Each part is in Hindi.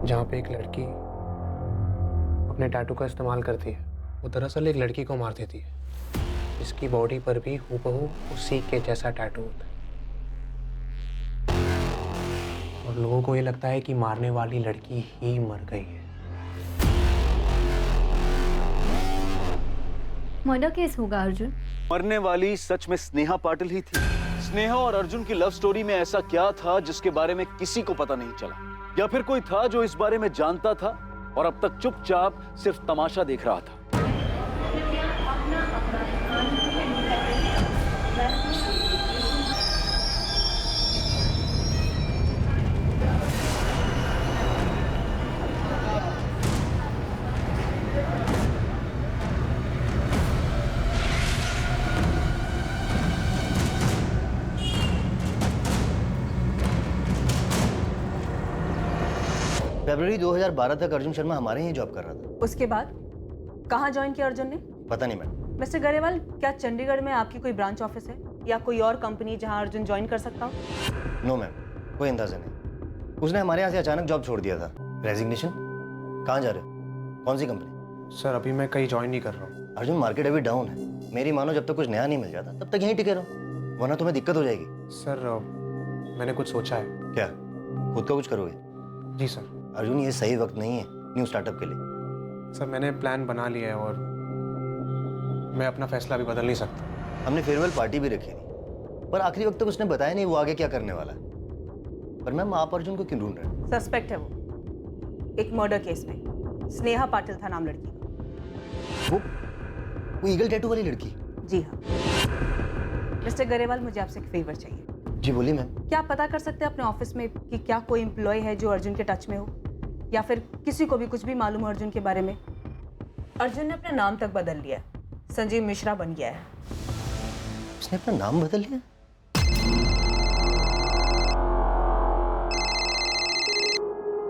जहाँ पे एक लड़की अपने टैटू का इस्तेमाल करती है, वो दरअसल एक लड़की को मार देती है, जिसकी बॉडी पर भी हूबहू उसी के जैसा टैटू होता है। और लोगों को ये लगता है कि मारने वाली लड़की ही मर गई है। मर्डर केस होगा अर्जुन। मरने वाली सच में स्नेहा पाटिल ही थी। स्नेहा और अर्जुन की लव स्टोरी में ऐसा क्या था जिसके बारे में किसी को पता नहीं चला, या फिर कोई था जो इस बारे में जानता था और अब तक चुपचाप सिर्फ तमाशा देख रहा था। फरवरी 2012 तक अर्जुन शर्मा हमारे ही जॉब कर रहा था। उसके बाद कहाँ ज्वाइन किया अर्जुन ने? पता नहीं मैडम। मिस्टर गरेवाल, क्या चंडीगढ़ में आपकी कोई ब्रांच ऑफिस है या कोई और कंपनी जहाँ अर्जुन ज्वाइन कर सकता हो? नो मैम, कोई अंदाजा नहीं। उसने हमारे यहाँ से अचानक जॉब छोड़ दिया था। रेजिग्नेशन? कहाँ जा रहे हो? कौन सी कंपनी? सर अभी मैं कहीं ज्वाइन नहीं कर रहा हूँ। अर्जुन, मार्केट अभी डाउन है। मेरी मानो जब तक कुछ नया नहीं मिल जाता तब तक यहीं टिके रहो, वरना तुम्हें दिक्कत हो जाएगी। सर मैंने कुछ सोचा है। क्या? खुद का कुछ करोगे? जी सर। अर्जुन, ये सही वक्त नहीं है न्यू स्टार्टअप के लिए। सर मैंने प्लान बना लिया है और मैं अपना फैसला भी बदल नहीं सकता। हमने फेयरवेल पार्टी भी रखी थी, पर आखिरी वक्त तक उसने बताया नहीं वो आगे क्या करने वाला है। पर मैम, आप अर्जुन को क्यों ढूंढ रहे हैं? सस्पेक्ट है वो एक मर्डर केस में। स्नेहा पाटिल था नाम लड़की का। वो ईगल टैटू वाली लड़की? जी हाँ। मिस्टर गरेवाल, मुझे आपसे एक फेवर चाहिए। जी बोलिए मैम। क्या आप पता कर सकते हैं अपने ऑफिस में कि क्या कोई एम्प्लॉय है जो अर्जुन के टच में हो, या फिर किसी को भी कुछ भी मालूम हो अर्जुन के बारे में? अर्जुन ने अपना नाम तक बदल लिया है, संजीव मिश्रा बन गया है। उसने अपना नाम बदल लिया?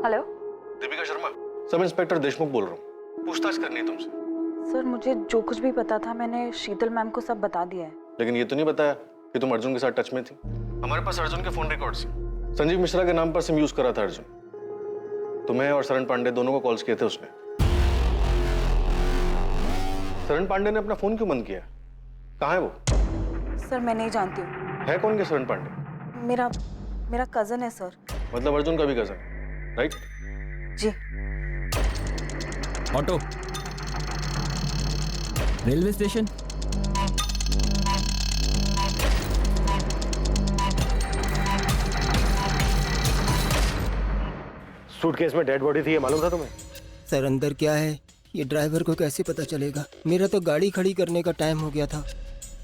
Hello, Deepika Sharma, sub inspector Deshmukh बोल रहा हूँ। पूछताछ करनी है तुमसे। सर मुझे जो कुछ भी पता था मैंने शीतल मैम को सब बता दिया है। लेकिन ये तो नहीं बताया कि तुम अर्जुन के साथ टच में थी। हमारे पास अर्जुन के फोन रिकॉर्ड्स हैं। संजीव मिश्रा के नाम पर सिम यूज करा था अर्जुन। तुम्हें और शरण पांडे दोनों को कॉल्स किए थे उसने। शरण पांडे ने अपना फोन क्यों बंद किया? कहाँ है वो? सर मैं नहीं जानती हूँ। है कौन के शरण पांडे? मेरा कजन है सर। मतलब अर्जुन का भी कजन, राइट? जी। Auto, railway station. सूटकेस में डेड बॉडी थी, ये मालूम था तुम्हें? सर अंदर क्या है ये ड्राइवर को कैसे पता चलेगा? मेरा तो गाड़ी खड़ी करने का टाइम हो गया था,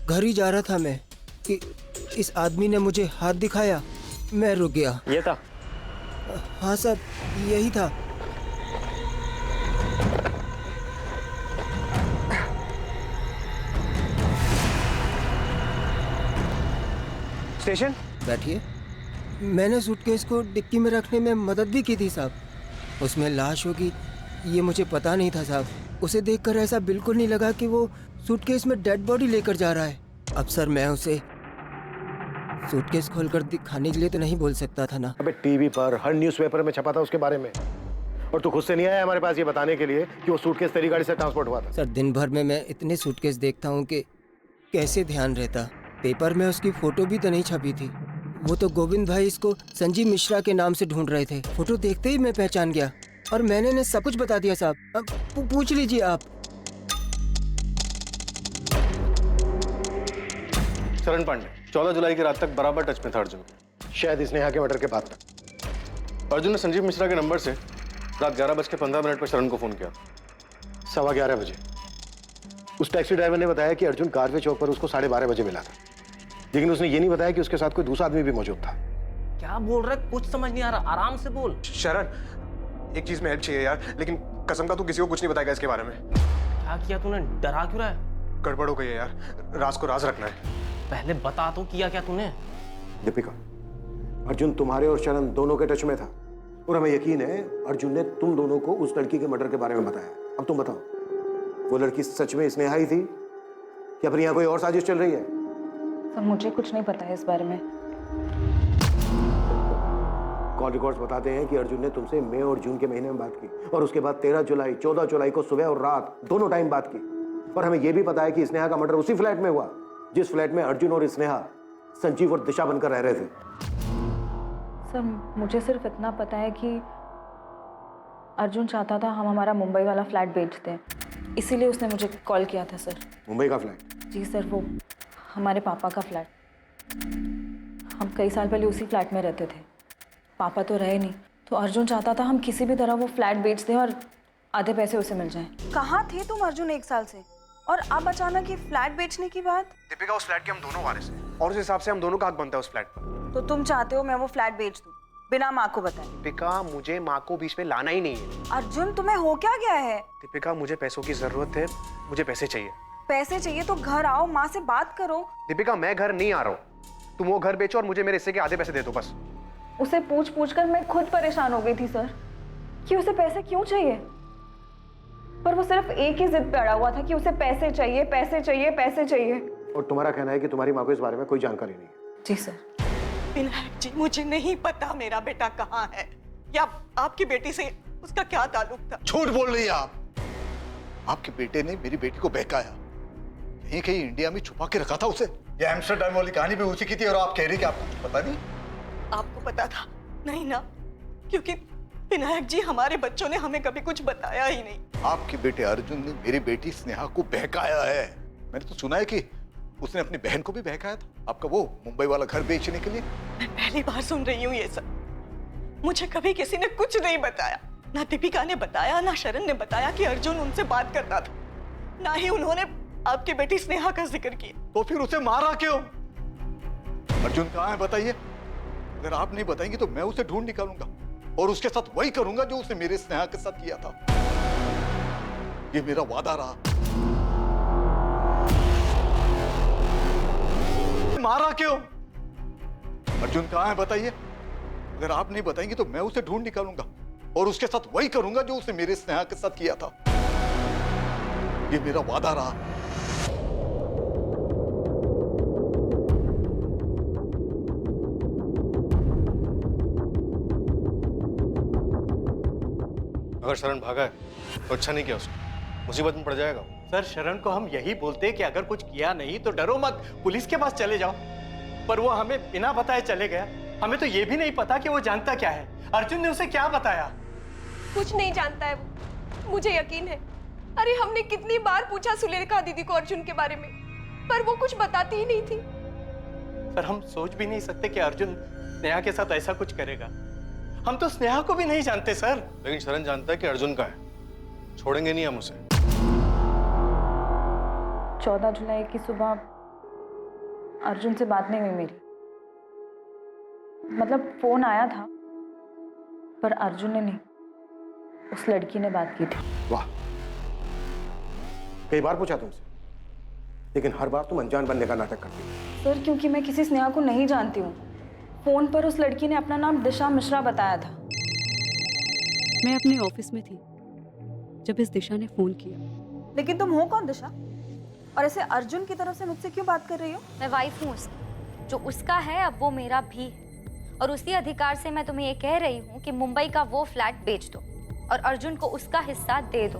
घर ही जा रहा था मैं कि इस आदमी ने मुझे हाथ दिखाया, मैं रुक गया। ये था? हाँ सर, यही था। स्टेशन बैठिए। मैंने सूटकेस को डिक्की में रखने में मदद भी की थी साहब। उसमें लाश होगी ये मुझे पता नहीं था साहब। उसे देखकर ऐसा बिल्कुल नहीं लगा कि वो सूटकेस में डेड बॉडी लेकर जा रहा है। अब सर मैं उसे सूटकेस खोलकर दिखाने के लिए तो नहीं बोल सकता था ना। अबे टीवी पर हर न्यूज़पेपर में छपा था उसके बारे में, और तू खुद से नहीं आया हमारे पास ये बताने के लिए कि वो सूटकेस तेरी गाड़ी से ट्रांसपोर्ट हुआ था। सर दिन भर में मैं इतने सूटकेस देखता हूँ कि कैसे ध्यान रहता। पेपर में उसकी फोटो भी तो नहीं छपी थी। वो तो गोविंद भाई इसको संजीव मिश्रा के नाम से ढूंढ रहे थे। फोटो देखते ही मैं पहचान गया और मैंने सब कुछ बता दिया साहब। अब पूछ लीजिए आप। शरण पांडे 14 जुलाई की रात तक बराबर टच में था अर्जुन के। शायद स्नेहा के मर्डर के बाद तक। अर्जुन ने संजीव मिश्रा के नंबर से रात 11:15 पर शरण को फोन किया। 11:15 बजे उस टैक्सी ड्राइवर ने बताया कि अर्जुन कारवे चौक पर उसको 12:30 बजे मिला था, लेकिन उसने ये नहीं बताया कि उसके साथ कोई दूसरा आदमी भी मौजूद था। क्या बोल रहा है? कुछ समझ नहीं आ रहा, आराम से बोल। शरण, एक चीज में हेल्प चाहिए यार, लेकिन कसम का तू किसी को कुछ नहीं बताएगा इसके बारे में। क्या किया तूने? डरा क्यों रहा है? गड़बड़ हो गई है यार, राज को राज रखना है। पहले बता तो किया क्या तूने? दीपिका, अर्जुन तुम्हारे और शरण दोनों के टच में था और हमें यकीन है अर्जुन ने तुम दोनों को उस लड़की के मर्डर के बारे में बताया। अब तुम बताओ, वो लड़की सच में स्नेहा ही थी या फिर यहाँ कोई और साजिश चल रही है? सर मुझे कुछ नहीं पता है इस बारे में। कॉल रिकॉर्ड्स बताते हैं कि अर्जुन ने तुमसे मई और जून के महीने में बात की और उसके बाद 13 जुलाई 14 जुलाई को सुबह और रात दोनों टाइम बात की। और हमें यह भी पता है कि स्नेहा का मर्डर उसी फ्लैट में हुआ जिस फ्लैट में अर्जुन और स्नेहा संजीव और दिशा बनकर रह रहे थे। सर मुझे सिर्फ इतना पता है कि अर्जुन चाहता था हम हमारा मुंबई वाला फ्लैट बेच दें, इसीलिए उसने मुझे कॉल किया था सर। मुंबई का फ्लैट? जी सर, वो हमारे पापा का फ्लैट। हम कई साल पहले उसी फ्लैट में रहते थे, पापा तो रहे नहीं, तो अर्जुन चाहता था हम किसी भी तरह वो फ्लैट बेच दें और आधे पैसे उसे मिल जाएं। कहाँ थे तुम अर्जुन 1 साल से, और अब अचानक ये फ्लैट बेचने की बात? दीपिका, उस फ्लैट के हम दोनों वारिस हैं और उस हिसाब से हम दोनों का हक बनता है उस फ्लैट पर। तो तुम चाहते हो मैं वो फ्लैट बेच दूं बिना माँ को बताए? दीपिका, मुझे माँ को बीच में लाना ही नहीं है। अर्जुन तुम्हें हो क्या गया है? दीपिका, मुझे पैसों की जरूरत है, मुझे पैसे चाहिए। पैसे चाहिए तो घर आओ, माँ से बात करो। दीपिका, मैं घर नहीं आ रहा हूँ, तुम वो घर बेचो और मुझे मेरे हिस्से के आधे पैसे दे दो बस। उसे पूछ पूछ कर मैं खुद परेशान हो गई थी सर कि उसे पैसे क्यों चाहिए, पर वो सिर्फ एक ही जिद पे अड़ा हुआ था कि उसे पैसे चाहिए, पैसे चाहिए, पैसे चाहिए। और तुम्हारा कहना है कि तुम्हारी माँ को इस बारे में कोई जानकारी नहीं है? जी सर। विनायक जी, मुझे नहीं पता मेरा बेटा कहाँ है या आपकी बेटी से उसका क्या ताल्लुक था। झूठ बोल रही है आप। आपके बेटे ने मेरी बेटी को बहकाया, कहीं कहीं इंडिया में छुपा के रखा था उसे। ये एम्स्टरडैम वाली कहानी भी उसी की थी और आप कह रही कि आपको कुछ पता नहीं। आपको पता था? नहीं ना, क्योंकि विनायक जी हमारे बच्चों ने हमें कभी कुछ बताया ही नहीं। आपके बेटे अर्जुन ने मेरी बेटी स्नेहा को बहकाया है। मैंने तो सुना है कि उसने अपनी बहन को भी बहकाया था, आपका वो मुंबई वाला घर बेचने के लिए। मैं पहली बार सुन रही हूँ ये सब। मुझे कभी किसी ने कुछ नहीं बताया, ना दीपिका ने बताया, ना शरण ने बताया कि अर्जुन उनसे बात करता था, ना ही उन्होंने आपकी बेटी स्नेहा का जिक्र किया। तो फिर उसे मारा क्यों? अर्जुन कहाँ है बताइए। अगर आप नहीं बताएंगे तो मैं उसे ढूंढ निकालूंगा और उसके साथ वही करूंगा जो उसने मेरे स्नेहा के साथ किया था। ये मेरा वादा रहा। मारा क्यों? अर्जुन कहाँ है बताइए। अगर आप नहीं बताएंगे तो मैं उसे ढूंढ निकालूंगा और उसके साथ वही करूंगा जो उसने मेरे स्नेहा के साथ किया था। ये मेरा वादा रहा। अगर शरण भागा है तो अच्छा नहीं किया उसने, मुसीबत में पड़ जाएगा। सर शरण को हम यही बोलते कि अगर कुछ किया नहीं तो डरो मत, पुलिस के पास चले जाओ, पर वो हमें बिना बताए चले गया। हमें तो ये भी नहीं पता कि वो जानता क्या है। अर्जुन ने उसे क्या बताया? कुछ नहीं जानता है वो, मुझे यकीन है। अरे हमने कितनी बार पूछा सुलेखा दीदी को अर्जुन के बारे में, पर वो कुछ बताती ही नहीं थी। सर हम सोच भी नहीं सकते कि अर्जुन स्नेहा के साथ ऐसा कुछ करेगा। हम तो स्नेहा को भी नहीं जानते सर। लेकिन शरण जानता है कि अर्जुन का है, छोड़ेंगे नहीं हम उसे। 14 जुलाई की सुबह अर्जुन से बात नहीं हुई मेरी, मतलब फोन आया था पर अर्जुन ने नहीं, उस लड़की ने बात की थी। वाह, कई बार पूछा तुमसे, लेकिन हर बार तुम अनजान बनने का नाटक करती हो। सर क्योंकि मैं किसी स्नेहा को नहीं जानती हूँ। फोन पर उस लड़की ने अपना नाम दिशा मिश्रा बताया था। मैं अपने ऑफिस में थी जब इस दिशा ने फोन किया। लेकिन तुम हो कौन दिशा, और ऐसे अर्जुन की तरफ से मुझसे क्यों बात कर रही हो? मैं वाइफ हूँ उसकी, जो उसका है अब वो मेरा भी है, और उसी अधिकार से मैं तुम्हें ये कह रही हूँ कि मुंबई का वो फ्लैट बेच दो और अर्जुन को उसका हिस्सा दे दो।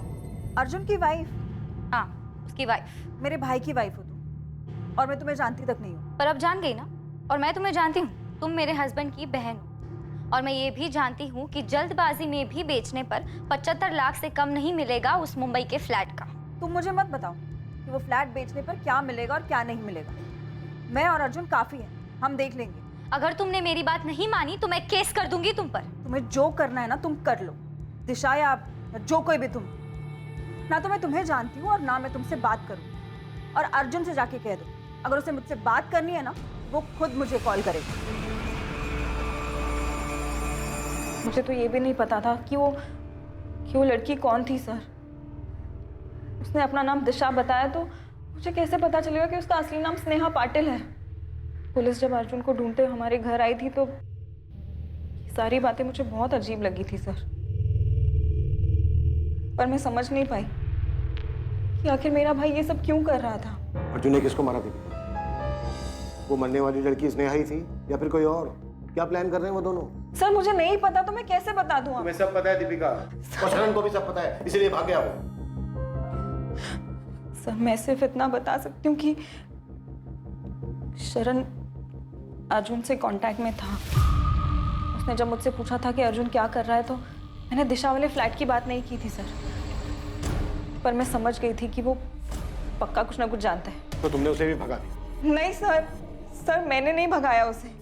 अर्जुन की वाइफ? हाँ, उसकी वाइफ। मेरे भाई की वाइफ हो तुम, और मैं तुम्हें जानती तक नहीं हूँ। पर अब जान गई ना, और मैं तुम्हें जानती हूँ, तुम मेरे हस्बैंड की बहन हो, और मैं ये भी जानती हूँ कि जल्दबाजी में भी बेचने पर 75 लाख से कम नहीं मिलेगा उस मुंबई के फ्लैट का। तुम मुझे मत बताओ कि वो फ्लैट बेचने पर क्या मिलेगा और क्या नहीं मिलेगा। मैं और अर्जुन काफी है, हम देख लेंगे। अगर तुमने मेरी बात नहीं मानी तो मैं केस कर दूंगी तुम पर। तुम्हें जो करना है ना तुम कर लो, दिशा या जो कोई भी तुम। ना तो मैं तुम्हें जानती हूँ और ना मैं तुमसे बात करूँ। और अर्जुन से जाके कह दो, अगर उसे मुझसे बात करनी है ना, वो खुद मुझे कॉल करेगा। मुझे तो ये भी नहीं पता था कि वो लड़की कौन थी सर। उसने अपना नाम दिशा बताया तो मुझे कैसे पता चलेगा कि उसका असली नाम स्नेहा पाटिल है। पुलिस जब अर्जुन को ढूंढते हमारे घर आई थी तो सारी बातें मुझे बहुत अजीब लगी थी सर, पर मैं समझ नहीं पाई कि आखिर मेरा भाई ये सब क्यों कर रहा था। अर्जुन ने किसको मारा था? वो मरने वाली लड़की स्नेहा ही थी या फिर कोई और? क्या प्लान कर रहे हैं वो दोनों? सर मुझे नहीं पता तो मैं कैसे बता दूं? तुम्हें सब पता है दीपिका, और शरण को भी सब पता है, इसलिए भाग गया वो। सर मैं सिर्फ इतना बता सकती हूँ कि शरण अर्जुन से कांटेक्ट में था। उसने जब मुझसे पूछा था कि अर्जुन क्या कर रहा है तो मैंने दिशा वाले फ्लैट की बात नहीं की थी सर, पर मैं समझ गई थी कि वो पक्का कुछ ना कुछ जानता है। तो तुमने उसे भी भगा दिया? नहीं सर मैंने नहीं भगाया उसे।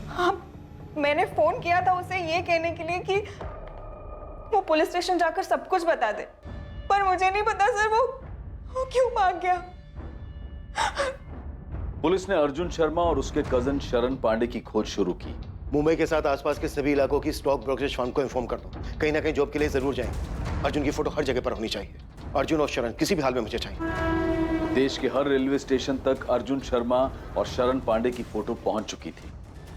हाँ मैंने फोन किया था उसे ये कहने के लिए कि वो पुलिस स्टेशन जाकर सब कुछ बता दे, पर मुझे नहीं पता सर वो क्यों भाग गया। पुलिस ने अर्जुन शर्मा और उसके कजन शरण पांडे की खोज शुरू की। मुंबई के साथ आसपास के सभी इलाकों की स्टॉक ब्रोकरेज फर्म को इन्फॉर्म कर दो, कहीं ना कहीं जॉब के लिए जरूर जाएंगे। अर्जुन की फोटो हर जगह पर होनी चाहिए। अर्जुन और शरण किसी भी हाल में मुझे चाहिए। देश के हर रेलवे स्टेशन तक अर्जुन शर्मा और शरण पांडे की फोटो पहुंच चुकी थी।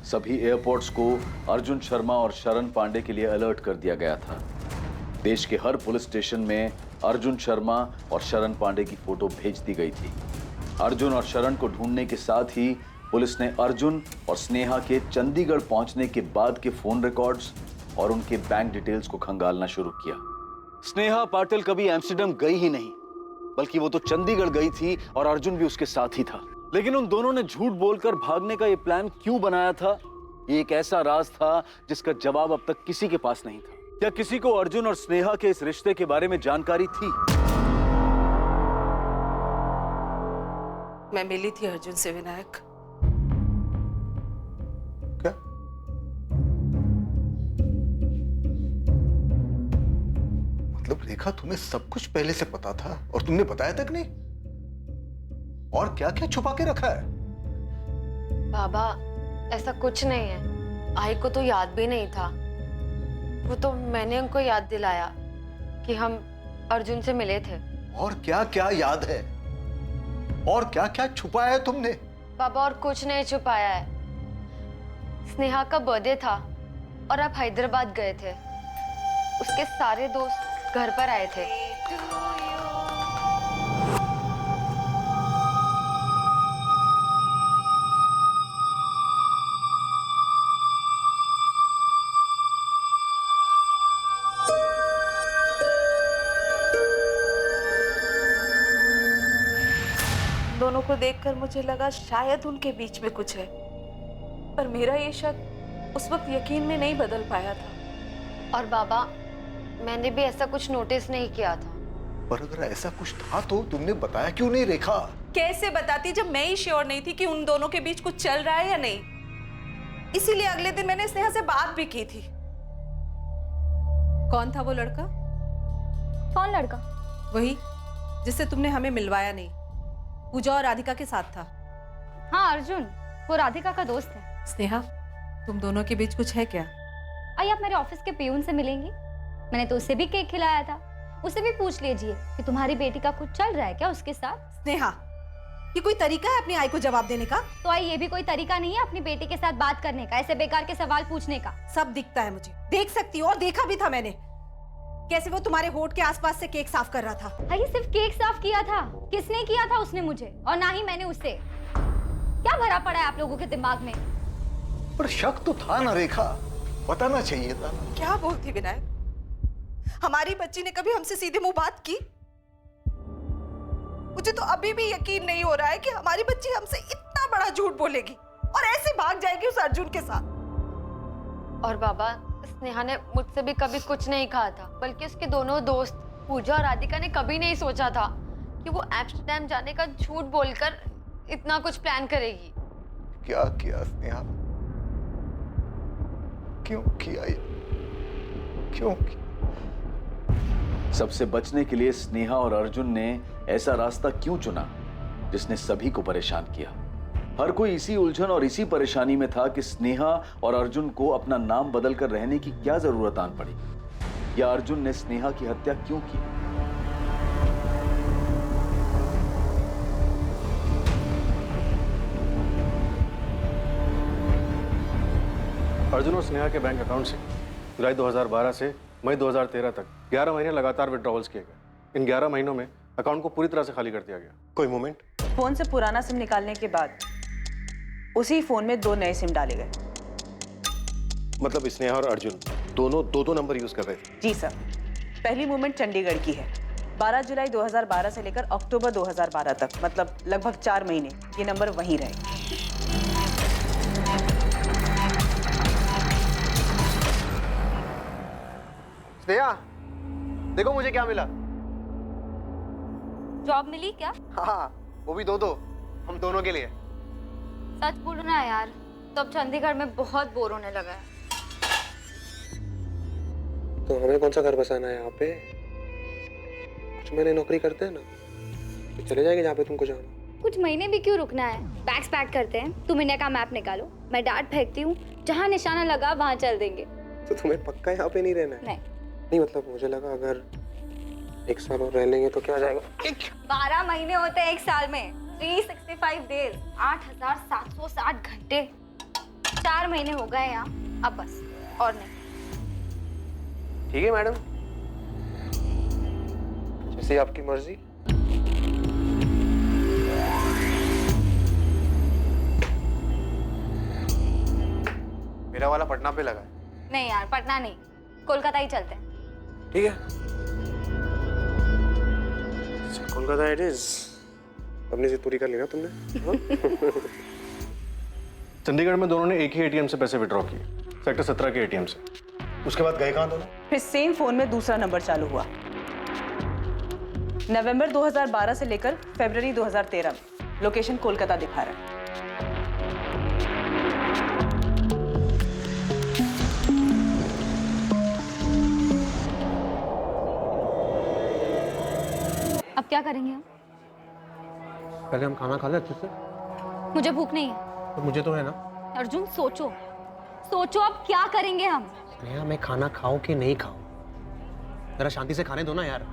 सभी एयरपोर्ट्स को अर्जुन शर्मा और शरण पांडे के लिए अलर्ट कर दिया गया था। देश के हर पुलिस स्टेशन में अर्जुन शर्मा और शरण पांडे की फोटो भेज दी गई थी। अर्जुन और शरण को ढूंढने के साथ ही पुलिस ने अर्जुन और स्नेहा के चंडीगढ़ पहुंचने के बाद के फोन रिकॉर्ड्स और उनके बैंक डिटेल्स को खंगालना शुरू किया। स्नेहा पाटिल कभी एम्स्टर्डम गई ही नहीं, बल्कि वो तो चंडीगढ़ गई थी और अर्जुन भी उसके साथ ही था। लेकिन उन दोनों ने झूठ बोलकर भागने का ये प्लान क्यों बनाया था, ये एक ऐसा राज था जिसका जवाब अब तक किसी के पास नहीं था। क्या किसी को अर्जुन और स्नेहा के इस रिश्ते के बारे में जानकारी थी? मैं मिली थी अर्जुन से विनायक। क्या? मतलब रेखा तुम्हें सब कुछ पहले से पता था और तुमने बताया तक नहीं? और क्या क्या छुपा के रखा है? बाबा ऐसा कुछ नहीं है, आई को तो याद भी नहीं था। वो तो मैंने उनको याद दिलाया कि हम अर्जुन से मिले थे। और क्या क्या याद है? और क्या क्या छुपाया है तुमने? बाबा और कुछ नहीं छुपाया है। स्नेहा का बर्थडे था और आप हैदराबाद गए थे। उसके सारे दोस्त घर पर आए थे। दोनों को देखकर मुझे लगा शायद उनके बीच में कुछ है, पर मेरा ये शक उस वक्त यकीन में नहीं बदल पाया था। और बाबा मैंने भी ऐसा कुछ नोटिस नहीं किया था। पर अगर ऐसा कुछ था तो तुमने बताया क्यों नहीं रेखा? कैसे बताती जब मैं ही श्योर नहीं थी कि उन दोनों के बीच कुछ चल रहा है या नहीं। इसीलिए अगले दिन मैंने स्नेहा से बात भी की थी। कौन था वो लड़का? कौन लड़का? वही जिससे तुमने हमें मिलवाया नहीं, पूजा और राधिका के साथ था। हाँ अर्जुन, वो राधिका का दोस्त है। स्नेहा तुम दोनों के बीच कुछ है क्या? आइए आप मेरे ऑफिस के पियून से मिलेंगी। मैंने तो उसे भी केक खिलाया था, उसे भी पूछ लीजिए कि तुम्हारी बेटी का कुछ चल रहा है क्या उसके साथ। स्नेहा ये कोई तरीका है अपनी आई को जवाब देने का? तो आई ये भी कोई तरीका नहीं है अपनी बेटी के साथ बात करने का, ऐसे बेकार के सवाल पूछने का। सब दिखता है मुझे, देख सकती हो, और देखा भी था मैंने कैसे वो तुम्हारे होठ के आसपास से केक साफ कर रहा था। ये सिर्फ केक साफ किया था? किसने किया था? उसने मुझे, और ना ही मैंने उससे। क्या भरा पड़ा है आप लोगों के दिमाग में? पर शक तो था ना रेखा, बताना चाहिए था। क्या बोलती विनायक, हमारी बच्ची ने कभी हमसे सीधे मुंह बात की? मुझे तो अभी भी यकीन नहीं हो रहा है कि हमारी बच्ची हमसे इतना बड़ा झूठ बोलेगी और ऐसे भाग जाएगी उस अर्जुन के साथ। और बाबा स्नेहा ने मुझसे भी कभी कुछ नहीं कहा था, बल्कि उसके दोनों दोस्त पूजा और राधिका ने कभी नहीं सोचा था कि वो एम्स्टर्डम जाने का झूठ बोलकर इतना कुछ प्लान करेगी। क्या किया स्नेहा? क्यों किया ये? क्यों किया? सबसे बचने के लिए स्नेहा और अर्जुन ने ऐसा रास्ता क्यों चुना जिसने सभी को परेशान किया? हर कोई इसी उलझन और इसी परेशानी में था कि स्नेहा और अर्जुन को अपना नाम बदलकर रहने की क्या जरूरत आन पड़ी, या अर्जुन ने स्नेहा की हत्या क्यों की? अर्जुन और स्नेहा के बैंक अकाउंट से जुलाई 2012 से मई 2013 तक 11 महीने लगातार विड्रॉवल्स किए गए। इन 11 महीनों में अकाउंट को पूरी तरह से खाली कर दिया गया। कोई मोमेंट? फोन से पुराना सिम निकालने के बाद उसी फोन में 2 नए सिम डाले गए। मतलब स्नेहा और अर्जुन दोनों दो नंबर यूज कर रहे थे? जी सर। पहली मूवमेंट चंडीगढ़ की है। 12 जुलाई 2012 से लेकर अक्टूबर 2012 तक, मतलब लगभग 4 महीने ये नंबर वहीं रहे। स्नेहा, देखो मुझे क्या मिला। जॉब मिली क्या? हाँ, वो भी दो हम दोनों के लिए। सच बोलो ना यार, तो अब चंडीगढ़ में बहुत बोर होने लगा है। तो हमें कौन सा घर बसाना है यहाँ पे? कुछ महीने नौकरी करते हैं ना, तो चले जाएंगे जहाँ पे तुमको जाना। कुछ महीने भी क्यों रुकना है? बैग्स पैक करते हैं, तुम इंडिया का मैप निकालो, मैं डार्ट फेंकती हूँ, जहाँ निशाना लगा वहाँ चल देंगे। तो तुम्हें पक्का यहाँ पे नहीं रहना है? नहीं मतलब मुझे लगा अगर 1 साल और रह लेंगे तो क्या हो जाएगा? 12 महीने होते हैं 1 साल में, 365 डेज, 8760 घंटे। 4 महीने हो गए यहाँ, अब बस और नहीं। ठीक है मैडम, जैसे आपकी मर्जी। मेरा वाला पटना पे लगा है। नहीं यार, पटना नहीं, कोलकाता ही चलते हैं। ठीक है, कोलकाता इट इज। अपनी जिद पूरी कर ली ना तुमने? चंडीगढ़ में दोनों ने एक ही एटीएम से पैसे विड्रॉ किए, सेक्टर 17 के एटीएम से। उसके बाद गए कहाँ दोनों? फिर सेम फोन में दूसरा नंबर चालू हुआ। नवंबर 2012 से लेकर फरवरी 2013 में लोकेशन कोलकाता दिखा रहा है। अब क्या करेंगे हम? पहले हम खाना खा ले अच्छे से। मुझे भूख नहीं है। तो मुझे तो है ना। अर्जुन सोचो, सोचो अब क्या करेंगे हम? स्नेहा, मैं खाना खाऊं कि नहीं खाऊं, जरा शांति से खाने दो ना यार।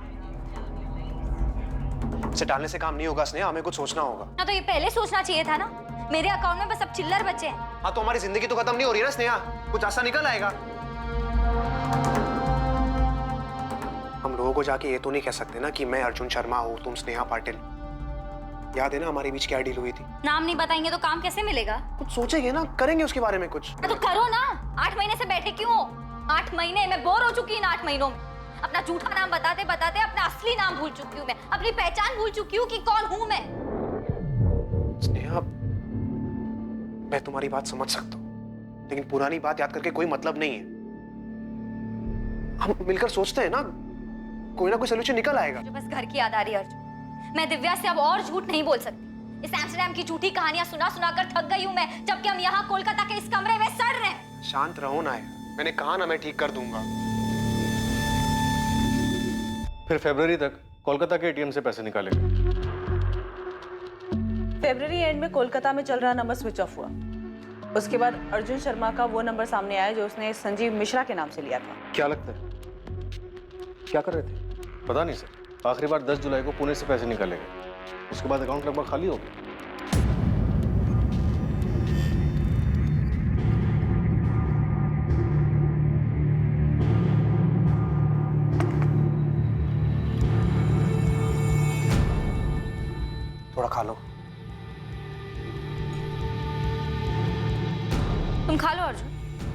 इसे टालने से काम नहीं होगा स्नेहा, हमें कुछ सोचना होगा। ना तो ये पहले सोचना चाहिए था ना। मेरे अकाउंट में बस अब चिल्लर बचे हैं। हाँ तो हमारी जिंदगी तो खत्म नहीं हो रही है ना स्नेहा, कुछ ऐसा निकल आएगा। हम लोगों को जाके ये तो नहीं कह सकते ना कि मैं अर्जुन शर्मा हूँ, तुम स्नेहा पाटिल। याद है ना हमारे बीच क्या डील हुई थी? नाम नहीं बताएंगे तो काम कैसे मिलेगा? कुछ सोचेंगे ना, करेंगे उसके बारे में कुछ। तो करो ना। 8 महीने से बैठे क्यों हो? 8 महीने मैं बोर हो चुकी इन 8 महीनों में। अपना झूठा नाम बताते बताते अपना असली नाम भूल चुकी हूँ मैं, अपनी पहचान भूल चुकी हूँ कि कौन हूँ मैं। स्नेहा, मैं तुम्हारी बात समझ सकता हूँ, लेकिन पुरानी बात याद करके कोई मतलब नहीं है। हम मिलकर सोचते हैं ना, कोई ना कोई सोल्यूशन निकल आएगा। मुझे बस घर की याद आ रही है अर्जुन। मैं दिव्या से अब और झूठ नहीं बोल सकती। इस एम्स्टरडैम की झूठी कहानियां सुना सुना कर थक गई हूँ मैं, जबकि हम यहाँ कोलकाता के इस कमरे में सड़ रहे हैं। शांत रहो ना यार, मैंने कहा ना मैं ठीक कर दूंगा। फिर फरवरी तक कोलकाता के एटीएम से पैसे निकालेंगे। फरवरी एंड में कोलकाता में चल रहा नंबर स्विच ऑफ हुआ। उसके बाद अर्जुन शर्मा का वो नंबर सामने आया जो उसने संजीव मिश्रा के नाम से लिया था। क्या लगता है क्या कर रहे थे? पता नहीं सर, आखिरी बार 10 जुलाई को पुणे से पैसे निकाले गए, उसके बाद अकाउंट लगभग खाली हो गया। थोड़ा खा लो। तुम खा लो अर्जुन,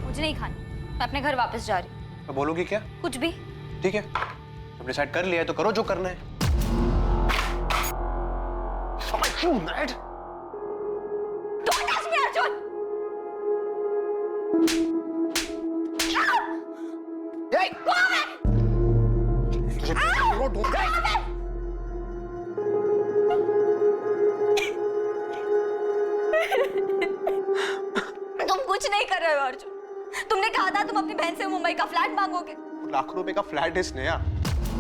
मुझे नहीं खानी। मैं अपने घर वापस जा रही हूँ। तो बोलोगी क्या? कुछ भी। ठीक है, अब डिसाइड कर लिया है तो करो जो करना है। You mad? Don't touch me, Arjun! तुम कुछ नहीं कर रहे हो अर्जुन। तुमने कहा था तुम अपनी बहन से मुंबई का फ्लैट मांगोगे। लाखों रुपए का फ्लैट है स्नेहा,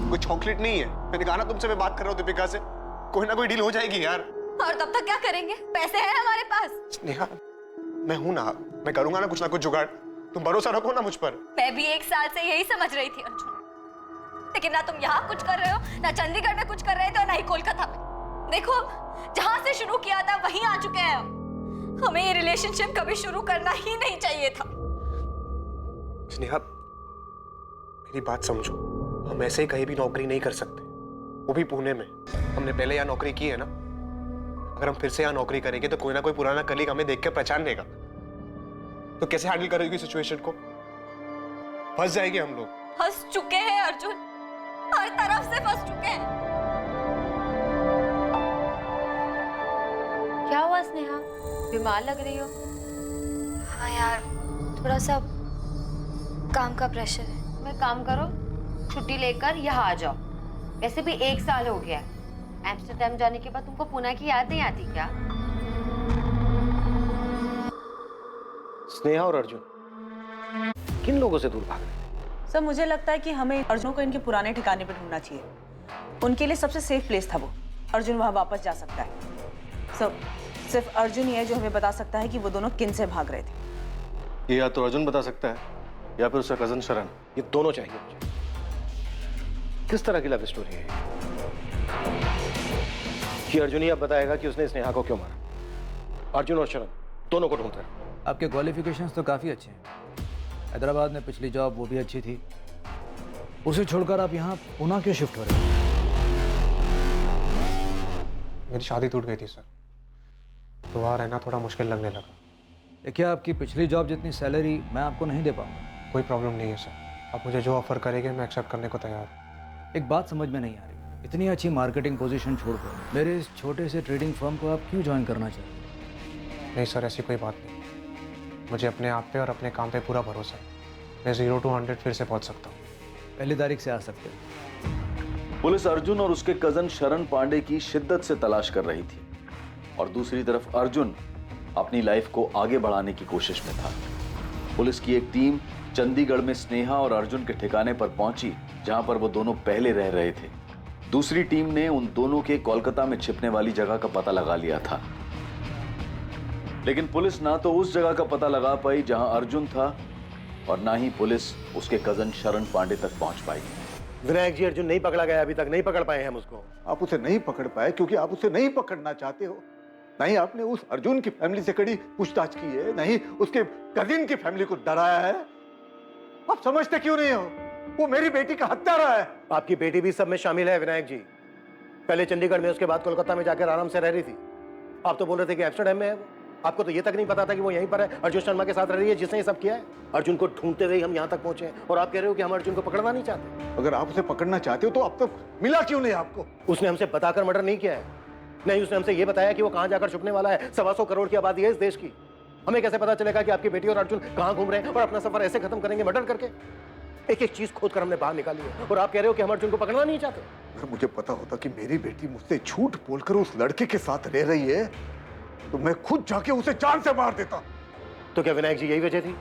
कोई चॉकलेट नहीं है। मैंने कहा ना तुमसे मैं बात कर रहा हूँ दीपिका से, कोई ना कोई डील हो जाएगी यार। और तब तक क्या करेंगे? पैसे हैं हमारे पास। स्नेहा, मैं हूं ना, मैं करूंगा ना कुछ जुगाड़। तुम भरोसा रखो ना मुझ पर। मैं भी 1 साल से यही समझ रही थी अर्जुन, लेकिन ना तुम यहाँ कुछ कर रहे हो, ना चंडीगढ़ में कुछ कर रहे थे और ना ही कोलकाता में। देखो, जहां से शुरू किया था वहीं आ चुके हैं हम। हमें ये रिलेशनशिप कभी शुरू करना ही नहीं चाहिए था। स्नेहा, मेरी बात समझो, हम ऐसे ही कहीं भी नौकरी नहीं कर सकते, वो भी पुणे में। हमने पहले यहाँ नौकरी की है ना, अगर हम फिर से यहाँ नौकरी करेंगे तो कोई ना कोई पुराना कलीग हमें देख के पहचान लेगा। तो कैसे हैंडल करोगी सिचुएशन को? फंस जाएंगे हम लोग। फंस चुके हैं अर्जुन, हर तरफ से फंस चुके हैं। क्या हुआ स्नेहा, बीमार लग रही हो? हाँ यार, थोड़ा सा काम का प्रेशर है। मैं काम करो, छुट्टी लेकर यहाँ आ जाओ। वैसे भी 1 साल हो गया है। एम्स्टर्डम जाने के बाद तुमको पुणे की याद नहीं आती क्या? स्नेहा और अर्जुन किन लोगों से दूर भाग रहे? सर मुझे लगता है कि हमें अर्जुन को इनके पुराने ठिकाने पर ढूंढना चाहिए। उनके लिए सबसे सेफ प्लेस था वो। अर्जुन वहां वापस जा सकता है। सर सिर्फ अर्जुन ही है जो हमें बता सकता है कि वो दोनों किन से भाग रहे थे। ये या तो अर्जुन बता सकता है या फिर उसका कजन शरण। ये दोनों चाहिए मुझे। किस तरह की लव स्टोरी है कि अर्जुन ही अब बताएगा कि उसने स्नेहा को क्यों मारा? अर्जुन और शरण दोनों को ढूंढ रहे हैं। आपके क्वालिफिकेशंस तो काफ़ी अच्छे हैं। हैदराबाद में पिछली जॉब वो भी अच्छी थी, उसे छोड़कर आप यहाँ पुणे क्यों शिफ्ट हो रहे हैं? मेरी शादी टूट गई थी सर, तो वहाँ रहना थोड़ा मुश्किल लगने लगा। देखिए, आपकी पिछली जॉब जितनी सैलरी मैं आपको नहीं दे पाऊंगा। कोई प्रॉब्लम नहीं है सर, आप मुझे जो ऑफर करेंगे मैं एक्सेप्ट करने को तैयार हूँ। एक बात समझ में नहीं आ रही, इतनी अच्छी मार्केटिंग पोजीशन छोड़कर मेरे इस छोटे से ट्रेडिंग फर्म को आप क्यों ज्वाइन करना चाहते हैं? नहीं सर, ऐसी कोई बात नहीं। मुझे अपने आप पे और अपने काम पे पूरा भरोसा है। मैं 0 to 100 फिर से पहुंच सकता हूँ। 1 तारीख से आ सकते हैं। पुलिस अर्जुन और उसके कजन शरण पांडे की शिद्दत से तलाश कर रही थी और दूसरी तरफ अर्जुन अपनी लाइफ को आगे बढ़ाने की कोशिश में था। पुलिस की एक टीम चंडीगढ़ में स्नेहा और अर्जुन के ठिकाने पर पहुंची, जहां पर वो दोनों पहले रह रहे थे। दूसरी टीम ने उन दोनों के कोलकाता में छिपने वाली जगह का पता लगा लिया था, लेकिन पुलिस ना तो उस जगह का पता लगा पाई जहां अर्जुन था और ना ही पुलिस उसके कजन शरण पांडे तक पहुंच पाई। विनायक जी, अर्जुन नहीं पकड़ा गया, अभी तक नहीं पकड़ पाए हम उसको। आप उसे नहीं पकड़ पाए क्योंकि आप उसे नहीं पकड़ना चाहते हो। नहीं आपने उस अर्जुन की फैमिली से कड़ी पूछताछ की है, नहीं उसके कजिन की फैमिली को डराया है। आप समझते क्यों नहीं हो? वो मेरी बेटी का हत्यारा है। आपकी बेटी भी सब में शामिल है विनायक जी। पहले चंडीगढ़ में, उसके बाद कोलकाता में जाकर आराम से रह रही थी। आप तो बोल रहे थे कि एम्स्टर्डम में है वो। आपको तो ये तक नहीं पता था कि वो यहीं पर है, अर्जुन शर्मा के साथ रह रही है, जिसने ये सब किया है। अर्जुन को ढूंढते हुए हम यहाँ तक पहुंचे हैं और आप कह रहे हो कि हम अर्जुन को पकड़ना नहीं चाहते। अगर आप उसे पकड़ना चाहते हो तो अब तक मिला क्यों नहीं आपको? उसने हमसे बताकर मर्डर नहीं किया है, नहीं उसने हमसे ये बताया कि वो कहाँ जाकर छुपने वाला है। 125 करोड़ की आबादी है इस देश की। हमें कैसे पता चलेगा कि आपकी बेटी और अर्जुन कहाँ घूम रहे हैं और अपना सफर ऐसे खत्म करेंगे मर्डर करके? एक एक चीज खोद कर हमने बाहर निकाली है और आप कह रहे हो कि हम अर्जुन को पकड़ना नहीं चाहते। अगर मुझे पता होता कि मेरी बेटी मुझसे झूठ बोलकर उस लड़के के साथ रह रही है तो मैं खुद जाके उसे जान से मार देता। तो क्या विनायक जी यही वजह थी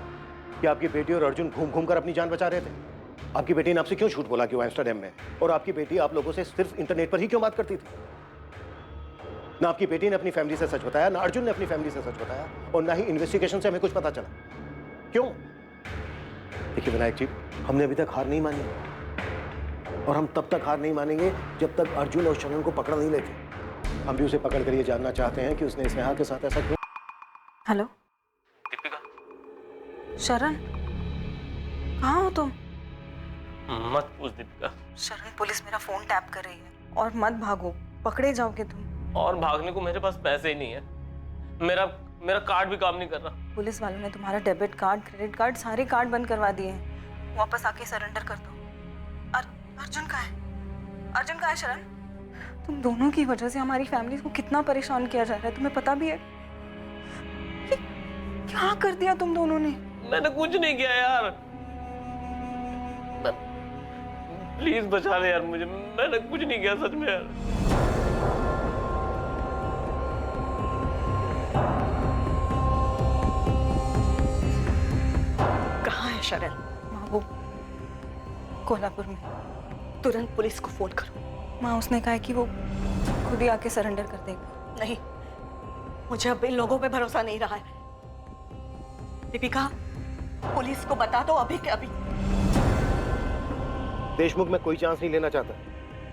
कि आपकी बेटी और अर्जुन घूम घूम कर अपनी जान बचा रहे थे? आपकी बेटी ने आपसे क्यों झूठ बोला कि वो एम्स्टर्डम में, और आपकी बेटी आप लोगों से सिर्फ इंटरनेट पर ही क्यों बात करती थी? ना आपकी बेटी ने अपनी फैमिली से सच बताया, ना अर्जुन ने अपनी फैमिली से सच बताया, और ना ही इन्वेस्टिगेशन से हमें कुछ पता चला। क्यों? देखिए विनायक जी, हमने अभी तक हार नहीं मानी और हम तब तक हार नहीं मानेंगे जब तक अर्जुन और शरण को पकड़ नहीं लेते। हम भी उसे पकड़ कर ये जानना चाहते हैं कि उसने स्नेहा के साथ ऐसा क्यों। हेलो दीपिका, शरण, कहाँ हो तुम? मत पूछ दीपिका। शरण, पुलिस मेरा फोन टैप कर रही है और मत भागो, पकड़े जाओगे तुम। और भागने को मेरे पास पैसे ही नहीं है। मेरा कार्ड भी काम नहीं कर रहा। पुलिस वालों ने तुम्हारा डेबिट कार्ड, क्रेडिट कार्ड, सारे कार्ड बंद करवा दिए हैं। वापस आके सरेंडर कर दो। अर्जुन कहाँ है? अर्जुन कहाँ है शरण? तुम दोनों की वजह से हमारी फैमिली को कितना परेशान किया जा रहा है, तुम्हें पता भी है? ये क्या कर दिया तुम दोनों ने? मैंने कुछ नहीं किया यार, प्लीज बचा ले यार मुझे। मैंने कुछ नहीं किया सच में यार। कहाँ है शरण? माँ वो कोल्हापुर में। तुरंत पुलिस को फोन करो। माँ उसने कहा है कि वो खुद ही आके सरेंडर कर देगा। नहीं, मुझे अब इन लोगों पे भरोसा नहीं रहा है। दीपिका, पुलिस को बता दो अभी के अभी। देशमुख में कोई चांस नहीं लेना चाहता,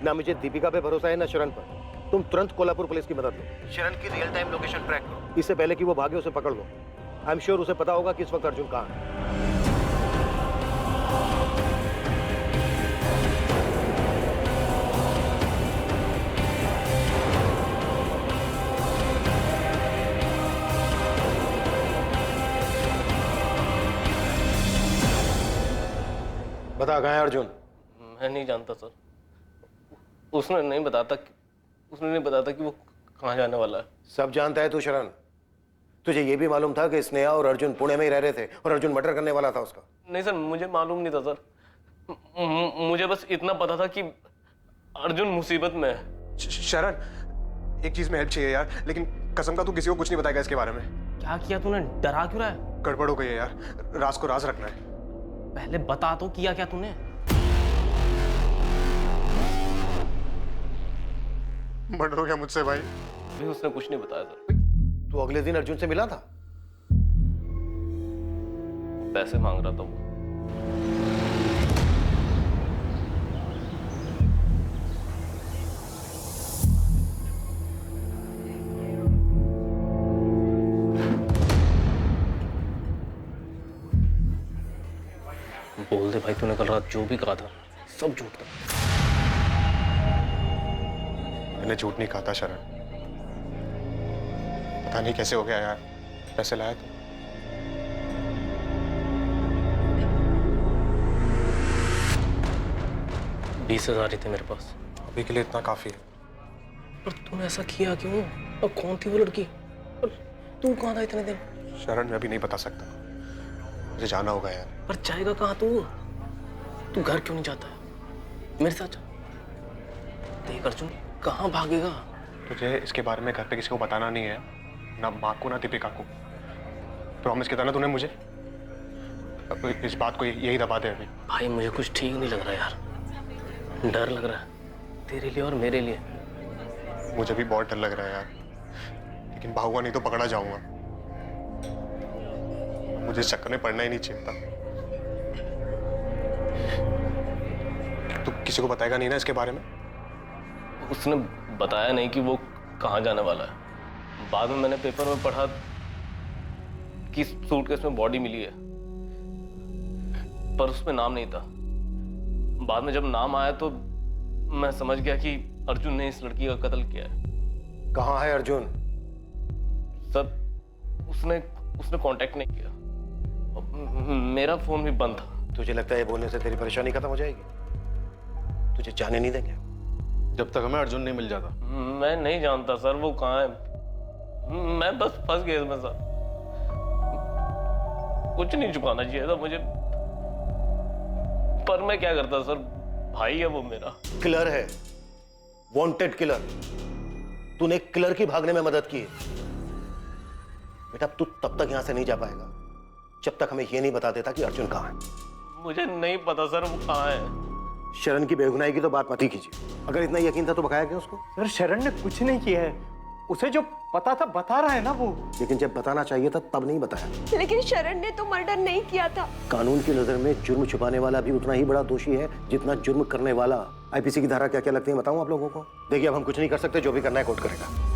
ना मुझे दीपिका पे भरोसा है ना शरण पर। तुम तुरंत कोल्हापुर पुलिस की मदद लो। शरण की रियल टाइम लोकेशन ट्रैक करो, इससे पहले कि वो भागे उसे पकड़ लो। आई एम श्योर उसे पता होगा कि इस वक्त अर्जुन कहाँ है। बता कहाँ है अर्जुन? मैं नहीं जानता सर। उसने नहीं बताया था कि वो कहाँ जाने वाला है। सब जानता है तू शरण। तुझे ये भी मालूम था कि स्नेहा और अर्जुन पुणे में ही रह रहे थे और अर्जुन मर्डर करने वाला था उसका? नहीं सर, मुझे मालूम नहीं था सर। मुझे बस इतना पता था कि अर्जुन मुसीबत में है। शरण, एक चीज में हेल्प चाहिए यार, लेकिन कसम का तू किसी को कुछ नहीं बताएगा इसके बारे में। क्या किया तूने? डरा क्यों रहा है? गड़बड़ हो गई है यार, राज को राज रखना है। पहले बता तो, किया क्या तूने? मर्डर हो गया मुझसे भाई। भी उसने कुछ नहीं बताया सर। तू अगले दिन अर्जुन से मिला था? पैसे मांग रहा था वो। बोल दे भाई, तूने कल रात जो भी कहा था सब झूठ था। मैंने झूठ नहीं कहा था शरण। पता नहीं कैसे हो गया यार। पैसे लाया तू? $20,000 ही थे मेरे पास। अभी के लिए इतना काफी है। पर तूने ऐसा किया क्यों? और कौन थी वो लड़की? और तू कहाँ था इतने दिन? शरण, मैं अभी नहीं बता सकता, मुझे जाना होगा यार। पर जाएगा कहाँ तू? तू घर क्यों नहीं जाता है? मेरे साथ चल। देख अर्जुन, कहाँ भागेगा? तुझे इसके बारे में घर पे किसी को बताना नहीं है, ना माँ को ना दीपिका को। प्रॉमिस किया था ना तूने मुझे। अब इस बात को यही दबा दे अभी। भाई मुझे कुछ ठीक नहीं लग रहा यार, डर लग रहा है तेरे लिए और मेरे लिए। मुझे भी बहुत डर लग रहा है यार, लेकिन भागूंगा नहीं तो पकड़ा जाऊंगा। मुझे इस चक्कर में पड़ना ही नहीं चाहिए था। तू किसी को बताएगा नहीं ना इसके बारे में? उसने बताया नहीं कि वो कहाँ जाने वाला है। बाद में मैंने पेपर में पढ़ा कि सूटकेस में बॉडी मिली है, पर उसमें नाम नहीं था। बाद में जब नाम आया तो मैं समझ गया कि अर्जुन ने इस लड़की का कत्ल किया है। कहाँ है अर्जुन? सर, उसने कांटेक्ट नहीं किया। मेरा फोन भी बंद था। तुझे लगता है ये बोलने से तेरी परेशानी खत्म हो जाएगी? तुझे जाने नहीं देंगे जब तक हमें अर्जुन नहीं मिल जाता। मैं नहीं जानता सर वो कहाँ है। मैं बस फंस गया इसमें सर। कुछ नहीं छुपाना चाहिए था मुझे, पर मैं क्या करता सर? भाई है वो मेरा। किलर है, वांटेड किलर। तूने किलर की भागने में मदद की है। बेटा तू तब तक यहां से नहीं जा पाएगा जब तक हमें यह नहीं बता देता कि अर्जुन कहाँ है। मुझे नहीं पता सर वो कहाँ है। शरण की बेगुनाही की तो बात मत ही कीजिए। अगर इतना यकीन था तो बकाया क्यों उसको? सर शरण ने कुछ नहीं किया है, उसे जो पता था बता रहा है ना वो। लेकिन जब बताना चाहिए था तब नहीं बताया। लेकिन शरण ने तो मर्डर नहीं किया था। कानून की नजर में जुर्म छुपाने वाला भी उतना ही बड़ा दोषी है जितना जुर्म करने वाला। आईपीसी की धारा क्या क्या लगती है बताऊं आप लोगों को? देखिए अब हम कुछ नहीं कर सकते, जो भी करना है कोर्ट करेगा।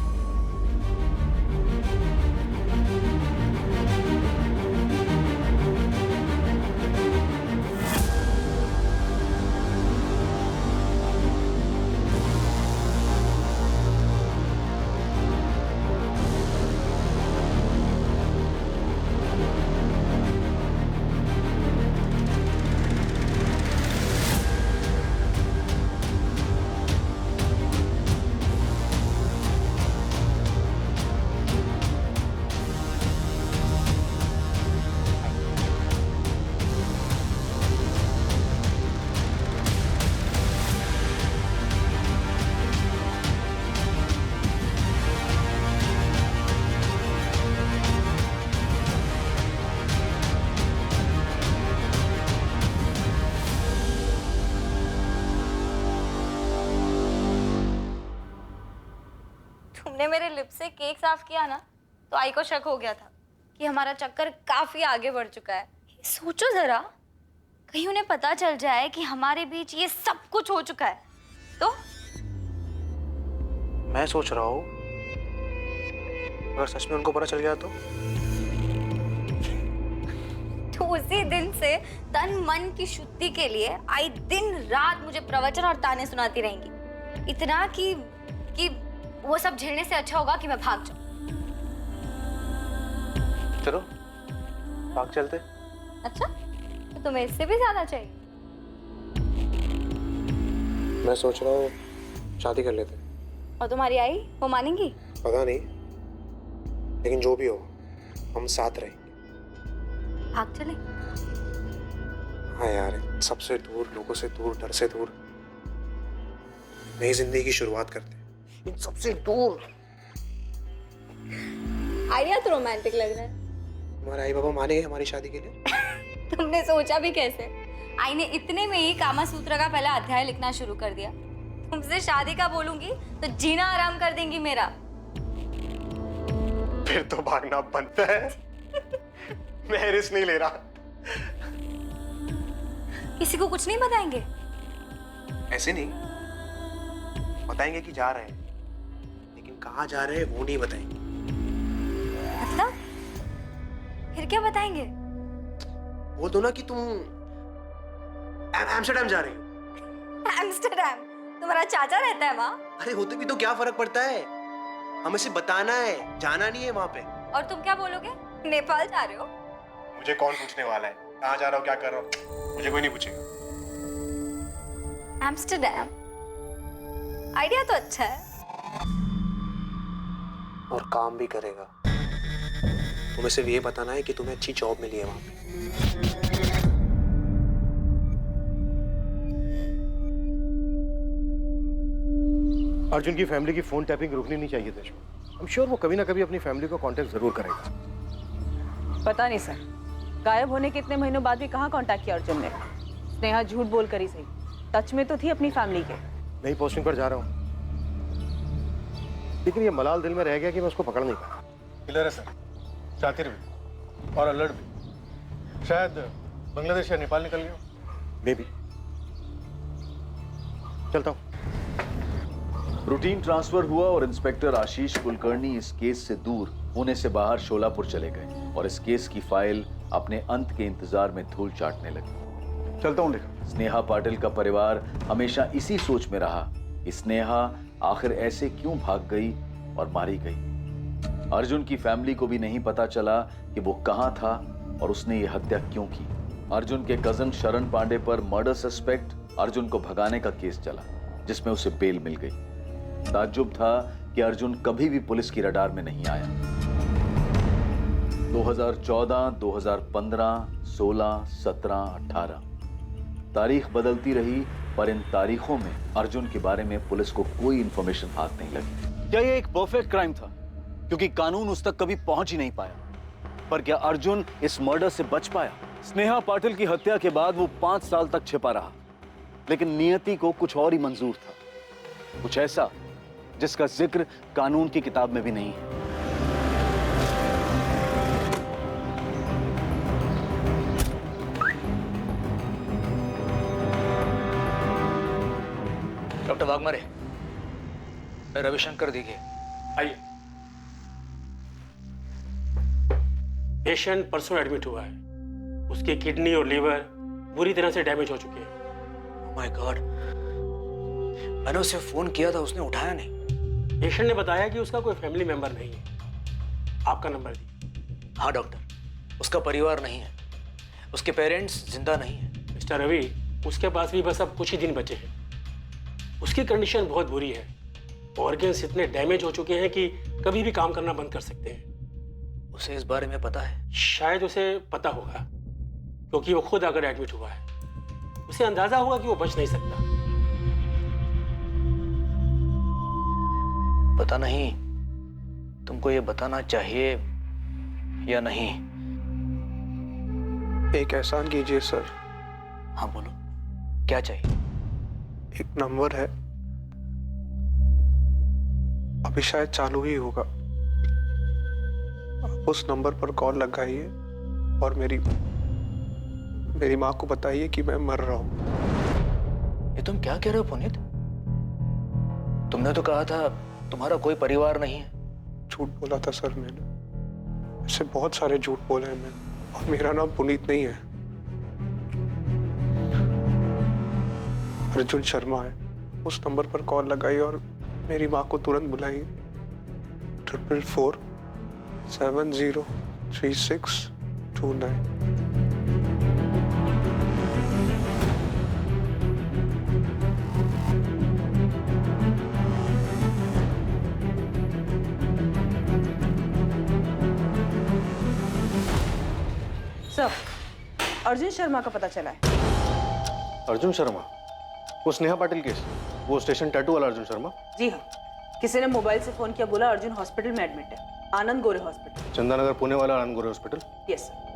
तुमने मेरे लिप से केक साफ किया ना, तो आई को शक हो गया था कि हमारा चक्कर काफी आगे बढ़ चुका है। सोचो जरा, कहीं उन्हें पता चल जाए कि हमारे बीच ये सब कुछ हो चुका है तो? मैं सोच रहा हूँ अगर सच में उनको पता चल गया तो उसी दिन से तन मन की शुद्धि के लिए आई दिन रात मुझे प्रवचन और ताने सुनाती रहेंगी। इतना कि वो सब झेलने से अच्छा होगा कि मैं भाग जाऊं। चलो भाग चलते। अच्छा, तो तुम्हें इससे भी ज्यादा चाहिए? मैं सोच रहा हूँ शादी कर लेते हैं। और तुम्हारी आई वो मानेंगी? पता नहीं, लेकिन जो भी हो हम साथ रहेंगे। भाग चले? हाँ यार, सबसे दूर, लोगों से दूर, डर से दूर, नई जिंदगी की शुरुआत करते हैं इन सबसे दूर। आइडिया तो रोमांटिक लग रहा है। हमारे आई बाबा मानेंगे हमारी शादी के लिए? तुमने सोचा भी कैसे? आई ने इतने में ही कामा सूत्र का पहला अध्याय लिखना शुरू कर दिया। तुमसे शादी का बोलूंगी तो जीना आराम कर देंगी मेरा। फिर तो भागना बनता है। मैं रिस्क नहीं ले रहा। किसी को कुछ नहीं बताएंगे? ऐसे नहीं बताएंगे कि जा रहे हैं, लेकिन कहाँ जा रहे हैं वो नहीं बताएंगे। मतलब फिर क्या बताएंगे? बोल दो ना कि तुम एम्स्टर्डम जा रही हो। एम्स्टर्डम? तुम्हारा चाचा रहता है वहाँ? अरे होते भी तो क्या फर्क पड़ता है, हमें सिर्फ बताना है, जाना नहीं है वहाँ पे। और तुम क्या बोलोगे? नेपाल जा रहे हो? मुझे कौन पूछने वाला है कहाँ जा रहा हो, क्या कर रहा हो? मुझे कोई नहीं पूछेगा। एम्स्टर्डम आइडिया तो अच्छा है। और काम भी करेगा। तुम्हें सिर्फ ये बताना है कि तुम्हें अच्छी जॉब मिली है वहाँ पे। अर्जुन की फैमिली की फोन टैपिंग रुकनी नहीं चाहिए देश में। I'm sure वो कभी ना कभी अपनी फैमिली को कांटेक्ट जरूर करेगा। पता नहीं सर, गायब होने के इतने महीनों बाद भी कहाँ कांटेक्ट किया अर्जुन ने? स्नेहा झूठ बोल कर ही सही, टच में तो थी अपनी फैमिली के। नई पोस्टिंग पर जा रहा हूँ, लेकिन ये मलाल दिल में रह गया कि मैं उसको पकड़ नहीं पाया। क्लियर है सर, शातिर भी और अलर्ट भी। शायद बांग्लादेश या नेपाल निकल गया। May be. चलता हूँ। रूटीन ट्रांसफर हुआ और इंस्पेक्टर आशीष कुलकर्णी इस केस से दूर पुणे से बाहर शोलापुर चले गए और इस केस की फाइल अपने अंत के इंतजार में धूल चाटने लगी। चलता हूँ लेकर। स्नेहा पाटिल का परिवार हमेशा इसी सोच में रहा कि स्नेहा आखिर ऐसे क्यों भाग गई और मारी गई। अर्जुन की फैमिली को भी नहीं पता चला कि वो कहां था और उसने ये हत्या क्यों की। अर्जुन के कजन शरण पांडे पर मर्डर सस्पेक्ट अर्जुन को भगाने का केस चला, जिसमें उसे बेल मिल गई। ताज्जुब था कि अर्जुन कभी भी पुलिस की रडार में नहीं आया। 2014, 2015, 16, 17, 18 तारीख बदलती रही, पर इन तारीखों में अर्जुन के बारे में पुलिस को कोई इंफॉर्मेशन हाथ नहीं लगी। क्या यह एक परफेक्ट क्राइम था क्योंकि कानून उस तक कभी पहुंच ही नहीं पाया? पर क्या अर्जुन इस मर्डर से बच पाया? स्नेहा पाटिल की हत्या के बाद वो 5 साल तक छिपा रहा, लेकिन नियति को कुछ और ही मंजूर था, कुछ ऐसा जिसका जिक्र कानून की किताब में भी नहीं है। डॉक्टर वाघमारे, मैं रविशंकर दीघे। आइए। पेशेंट परसों एडमिट हुआ है। उसकी किडनी और लीवर बुरी तरह से डैमेज हो चुके हैं। ओह माय गॉड, मैंने उसे फोन किया था, उसने उठाया नहीं। पेशेंट ने बताया कि उसका कोई फैमिली मेंबर नहीं है। आपका नंबर दी। हाँ डॉक्टर, उसका परिवार नहीं है, उसके पेरेंट्स जिंदा नहीं है। मिस्टर रवि, उसके पास भी बस अब कुछ ही दिन बचे हैं। उसकी कंडीशन बहुत बुरी है। ऑर्गन्स इतने डैमेज हो चुके हैं कि कभी भी काम करना बंद कर सकते हैं। उसे इस बारे में पता है? शायद उसे पता होगा, क्योंकि वो खुद अगर एडमिट हुआ है। उसे अंदाजा होगा कि वो बच नहीं सकता। पता नहीं तुमको ये बताना चाहिए या नहीं। एक एहसान कीजिए सर। हाँ बोलो, क्या चाहिए? एक नंबर है, अभी शायद चालू ही होगा। आप उस नंबर पर कॉल लगाइए और मेरी माँ को बताइए कि मैं मर रहा हूं। ये तुम क्या कह रहे हो पुनीत? तुमने तो कहा था तुम्हारा कोई परिवार नहीं है। झूठ बोला था सर मैंने। ऐसे बहुत सारे झूठ बोले हैं मैंने, और मेरा नाम पुनीत नहीं है, अर्जुन शर्मा है। उस नंबर पर कॉल लगाइए और मेरी माँ को तुरंत बुलाइए। 444 703629। अर्जुन शर्मा का पता चला है। अर्जुन शर्मा? वो स्नेहा पाटिल केस, वो स्टेशन टैटू वाला अर्जुन शर्मा? जी हाँ, किसी ने मोबाइल से फोन किया, बोला अर्जुन हॉस्पिटल में एडमिट है, आनंद गोरे हॉस्पिटल। चंदानगर पुणे वाला आनंद गोरे हॉस्पिटल? Yes sir.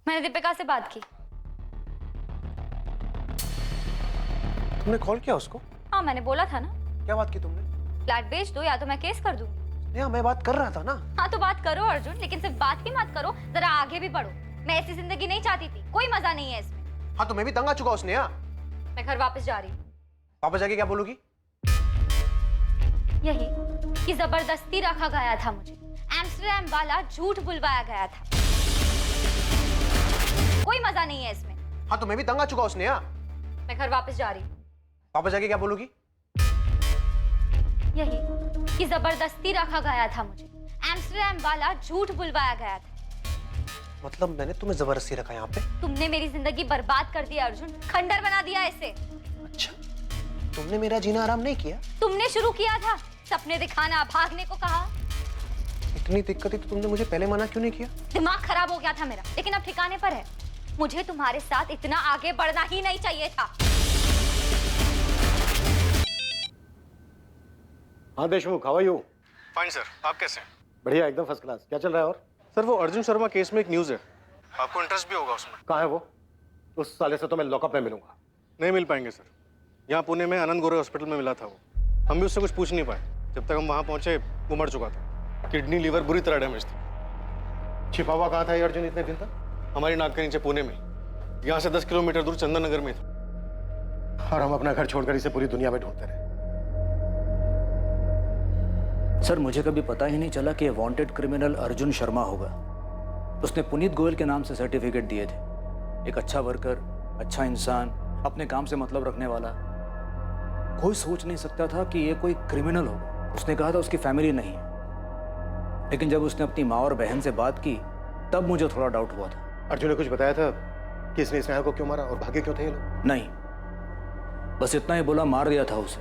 मैंने दीपिका से बात की। तुमने कॉल किया उसको? हाँ, मैंने बोला था ना। क्या बात की तुमने? फ्लैट बेच दो या तो मैं केस कर दूंगी। मैं बात कर रहा था ना। हाँ तो बात करो अर्जुन, लेकिन सिर्फ बात ही मत करो, जरा आगे भी बढ़ो। मैं ऐसी जिंदगी नहीं चाहती थी, कोई मजा नहीं है इसमें। हाँ तो मैं भी तंग आ चुका हूँ स्नेहा। मैं घर वापस जा रही हूँ। वापस जाके क्या बोलूगी? यही कि जबरदस्ती रखा गया था मुझे, एम्स्टरडैम वाला झूठ बुलवाया गया था, कोई मजा नहीं है इसमें। हाँ तो मैं भी तंग आ चुका हूँ स्नेहा। मैं घर वापस जा रही हूँ। वापस जाके क्या बोलूगी? यही कि जबरदस्ती रखा गया था मुझे, एम्स्टरडैम वाला झूठ बुलवाया गया था। मतलब मैंने तुम्हें जबरदस्ती रखा यहाँ पे? तुमने मेरी जिंदगी बर्बाद कर दी अर्जुन, खंडर बना दिया इसे। अच्छा, तुमने मेरा जीना आराम नहीं किया? तुमने शुरू किया था, सपने दिखाना, भागने को कहा। इतनी दिक्कत थी तो तुमने मुझे पहले मना क्यों नहीं किया? दिमाग खराब हो गया था मेरा, लेकिन अब ठिकाने पर है। मुझे तुम्हारे साथ इतना आगे बढ़ना ही नहीं चाहिए था। हाँ Deshmukh, how are you? Fine sir, आप कैसे हैं? बढ़िया, एकदम फर्स्ट क्लास। क्या चल रहा है? और सर वो अर्जुन शर्मा केस में एक न्यूज़ है, आपको इंटरेस्ट भी होगा उसमें। कहाँ है वो? उस साले से तो मैं लॉकअप में मिलूंगा। नहीं मिल पाएंगे सर, यहाँ पुणे में आनंद गोरे हॉस्पिटल में मिला था वो। हम भी उससे कुछ पूछ नहीं पाए, जब तक हम वहाँ पहुँचे वो मर चुका था, किडनी लीवर बुरी तरह डैमेज थी। छिपा हुआ कहाँ था ये अर्जुन इतने दिन तक? हमारी नाक के नीचे पुणे में, यहाँ से 10 किलोमीटर दूर चंदननगर में था। और हम अपना घर छोड़कर इसे पूरी दुनिया में ढूंढते रहे। सर मुझे कभी पता ही नहीं चला कि वांटेड क्रिमिनल अर्जुन शर्मा होगा। उसने पुनीत गोयल के नाम से सर्टिफिकेट दिए थे। एक अच्छा वर्कर, अच्छा इंसान, अपने काम से मतलब रखने वाला। कोई सोच नहीं सकता था कि ये कोई क्रिमिनल होगा। उसने कहा था उसकी फैमिली नहीं है, लेकिन जब उसने अपनी माँ और बहन से बात की तब मुझे थोड़ा डाउट हुआ था। अर्जुन ने कुछ बताया था कि इसने स्नेहा को क्यों मारा और भागे क्यों थे ये लोग? नहीं, बस इतना ही बोला मार दिया था उसे,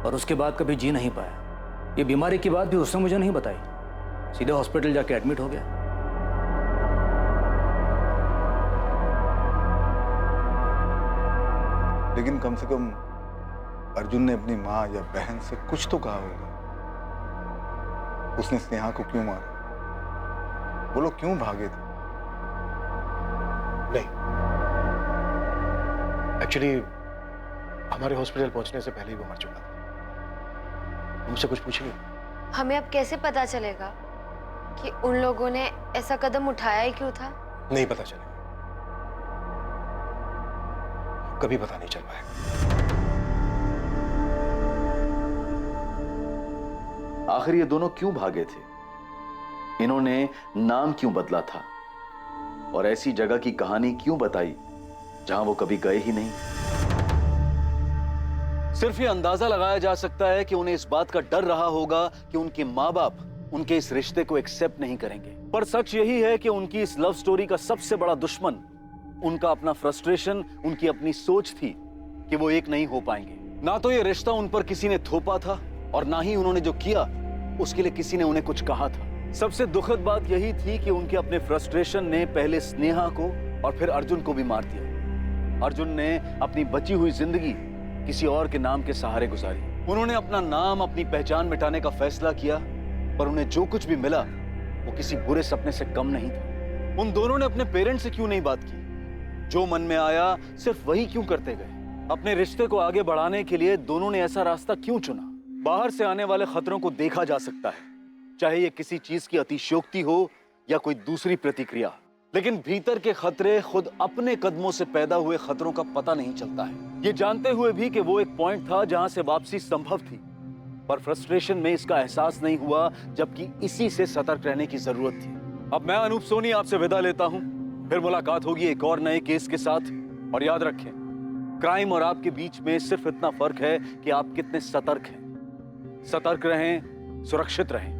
और उसके बाद कभी जी नहीं पाया। ये बीमारी की बात भी उसने मुझे नहीं बताई, सीधे हॉस्पिटल जाके एडमिट हो गया। लेकिन कम से कम अर्जुन ने अपनी माँ या बहन से कुछ तो कहा होगा। उसने स्नेहा को क्यों मारा? वो लोग क्यों भागे थे? नहीं, एक्चुअली हमारे हॉस्पिटल पहुंचने से पहले ही वो मर चुका था। मुझसे कुछ पूछिए। हमें अब कैसे पता चलेगा कि उन लोगों ने ऐसा कदम उठाया ही क्यों था? नहीं पता चलेगा, कभी पता नहीं चल पाएगा। आखिर ये दोनों क्यों भागे थे? इन्होंने नाम क्यों बदला था? और ऐसी जगह की कहानी क्यों बताई जहां वो कभी गए ही नहीं? सिर्फ ये अंदाजा लगाया जा सकता है कि उन्हें इस बात का डर रहा होगा कि उनके माँ बाप उनके इस रिश्ते को एक्सेप्ट नहीं करेंगे। पर सच यही है कि उनकी इस लव स्टोरी का सबसे बड़ा दुश्मन उनका अपना फ्रस्ट्रेशन, उनकी अपनी सोच थी कि वो एक नहीं हो पाएंगे। ना तो ये रिश्ता उन पर किसी ने थोपा था और ना ही उन्होंने जो किया उसके लिए किसी ने उन्हें कुछ कहा था। सबसे दुखद बात यही थी कि उनके अपने फ्रस्ट्रेशन ने पहले स्नेहा को और फिर अर्जुन को भी मार दिया। अर्जुन ने अपनी बची हुई जिंदगी किसी और के नाम के सहारे गुजारी। उन्होंने अपना नाम, अपनी पहचान मिटाने का फैसला किया, पर उन्हें जो कुछ भी मिला वो किसी बुरे सपने से कम नहीं था। उन दोनों ने अपने पेरेंट्स से क्यों नहीं बात की? जो मन में आया सिर्फ वही क्यों करते गए? अपने रिश्ते को आगे बढ़ाने के लिए दोनों ने ऐसा रास्ता क्यों चुना? बाहर से आने वाले खतरों को देखा जा सकता है, चाहे ये किसी चीज की अतिशयोक्ति हो या कोई दूसरी प्रतिक्रिया, लेकिन भीतर के खतरे खुद अपने कदमों से पैदा हुए खतरों का पता नहीं चलता है। ये जानते हुए भी कि वो एक पॉइंट था जहां से वापसी संभव थी, पर फ्रस्ट्रेशन में इसका एहसास नहीं हुआ, जबकि इसी से सतर्क रहने की जरूरत थी। अब मैं अनूप सोनी आपसे विदा लेता हूं, फिर मुलाकात होगी एक और नए केस के साथ। और याद रखें, क्राइम और आपके बीच में सिर्फ इतना फर्क है कि आप कितने सतर्क हैं। सतर्क रहें, सुरक्षित रहें।